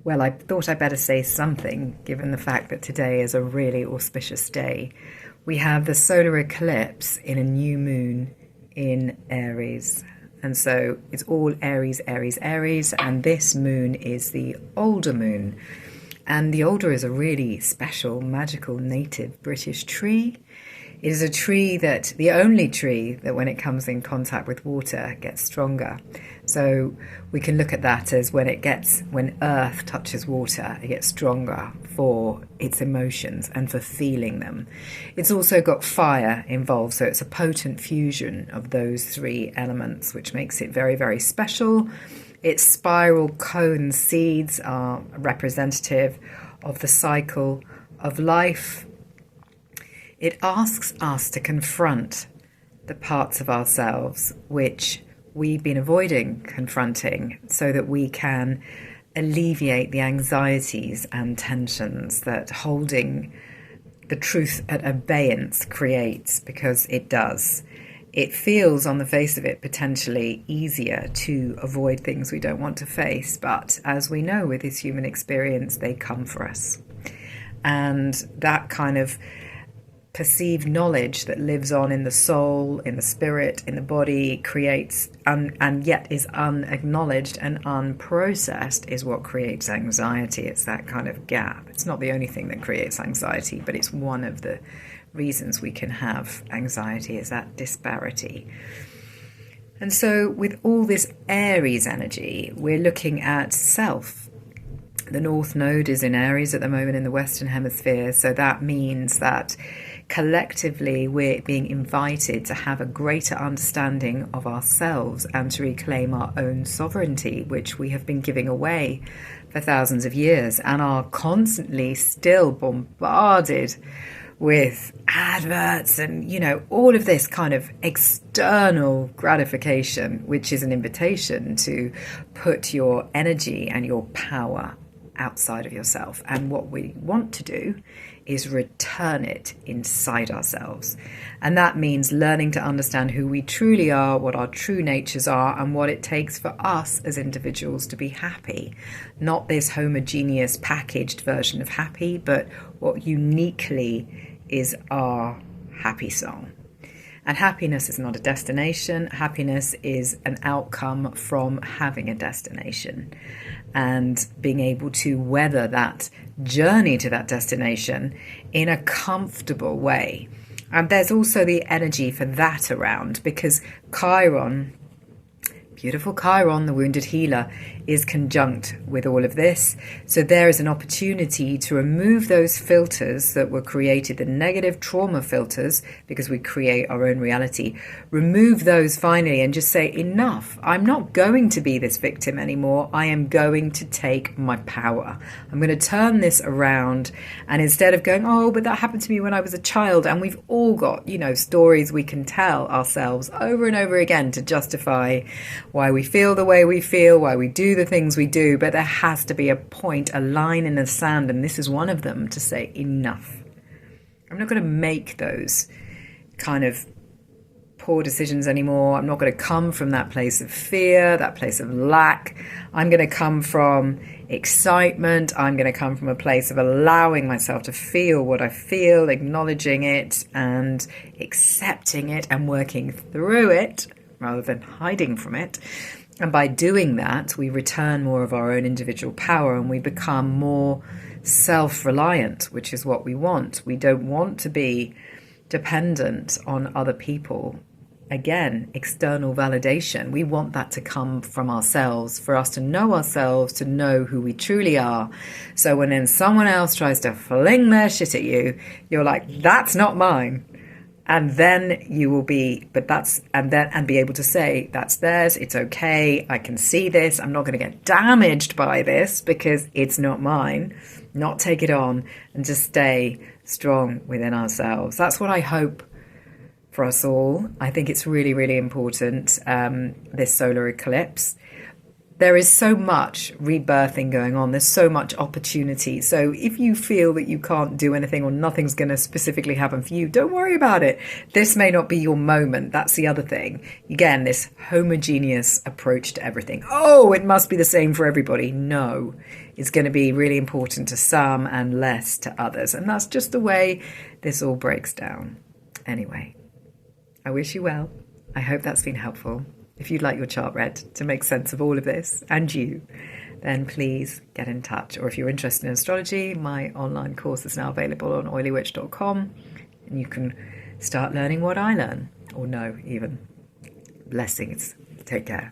Well, I thought I'd better say something, given the fact that today is a really auspicious day. We have the solar eclipse in a new moon in Aries. And so it's all Aries, Aries, Aries, and this moon is the Alder Moon. And the alder is a really special, magical, native British tree. It is a tree that, the only tree that when it comes in contact with water gets stronger. So we can look at that as when earth touches water, it gets stronger for its emotions and for feeling them. It's also got fire involved, so it's a potent fusion of those three elements, which makes it very, very special. Its spiral cone seeds are representative of the cycle of life. It asks us to confront the parts of ourselves which we've been avoiding confronting so that we can alleviate the anxieties and tensions that holding the truth at abeyance creates, because it does. It feels on the face of it potentially easier to avoid things we don't want to face, but as we know with this human experience, they come for us. And that kind of perceived knowledge that lives on in the soul, in the spirit, in the body, creates and yet is unacknowledged and unprocessed is what creates anxiety. It's that kind of gap. It's not the only thing that creates anxiety, but it's one of the reasons we can have anxiety, is that disparity. And so with all this Aries energy, we're looking at self. The North Node is in Aries at the moment in the Western Hemisphere, so that means that collectively we're being invited to have a greater understanding of ourselves and to reclaim our own sovereignty, which we have been giving away for thousands of years and are constantly still bombarded with adverts and, all of this kind of external gratification, which is an invitation to put your energy and your power outside of yourself. And what we want to do is return it inside ourselves. And that means learning to understand who we truly are, what our true natures are, and what it takes for us as individuals to be happy. Not this homogeneous packaged version of happy, but what uniquely is our happy song. And happiness is not a destination. Happiness is an outcome from having a destination and being able to weather that journey to that destination in a comfortable way. And there's also the energy for that around, because Chiron, beautiful Chiron, the wounded healer, is conjunct with all of this. So there is an opportunity to remove those filters that were created, the negative trauma filters, because we create our own reality. Remove those finally and just say, enough. I'm not going to be this victim anymore. I am going to take my power. I'm going to turn this around. And instead of going, oh, but that happened to me when I was a child. And we've all got, stories we can tell ourselves over and over again to justify why we feel the way we feel, why we do the things we do, but there has to be a point, a line in the sand, and this is one of them, to say enough. I'm not going to make those kind of poor decisions anymore. I'm not going to come from that place of fear, that place of lack. I'm going to come from excitement. I'm going to come from a place of allowing myself to feel what I feel, acknowledging it and accepting it and working through it rather than hiding from it. And by doing that, we return more of our own individual power and we become more self-reliant, which is what we want. We don't want to be dependent on other people. Again, external validation. We want that to come from ourselves, for us to know ourselves, to know who we truly are. So when then someone else tries to fling their shit at you, you're like, that's not mine. And then you will be, and be able to say, that's theirs, it's okay, I can see this, I'm not going to get damaged by this because it's not mine. Not take it on and just stay strong within ourselves. That's what I hope for us all. I think it's really, really important, this solar eclipse. there is so much rebirthing going on. There's so much opportunity. So if you feel that you can't do anything or nothing's going to specifically happen for you, don't worry about it. This may not be your moment. That's the other thing. Again, this homogeneous approach to everything. Oh, it must be the same for everybody. No, it's going to be really important to some and less to others. And that's just the way this all breaks down. Anyway, I wish you well. I hope that's been helpful. If you'd like your chart read to make sense of all of this and you, then please get in touch. Or if you're interested in astrology, my online course is now available on oilywitch.com, and you can start learning what I learn, or know even. Blessings. Take care.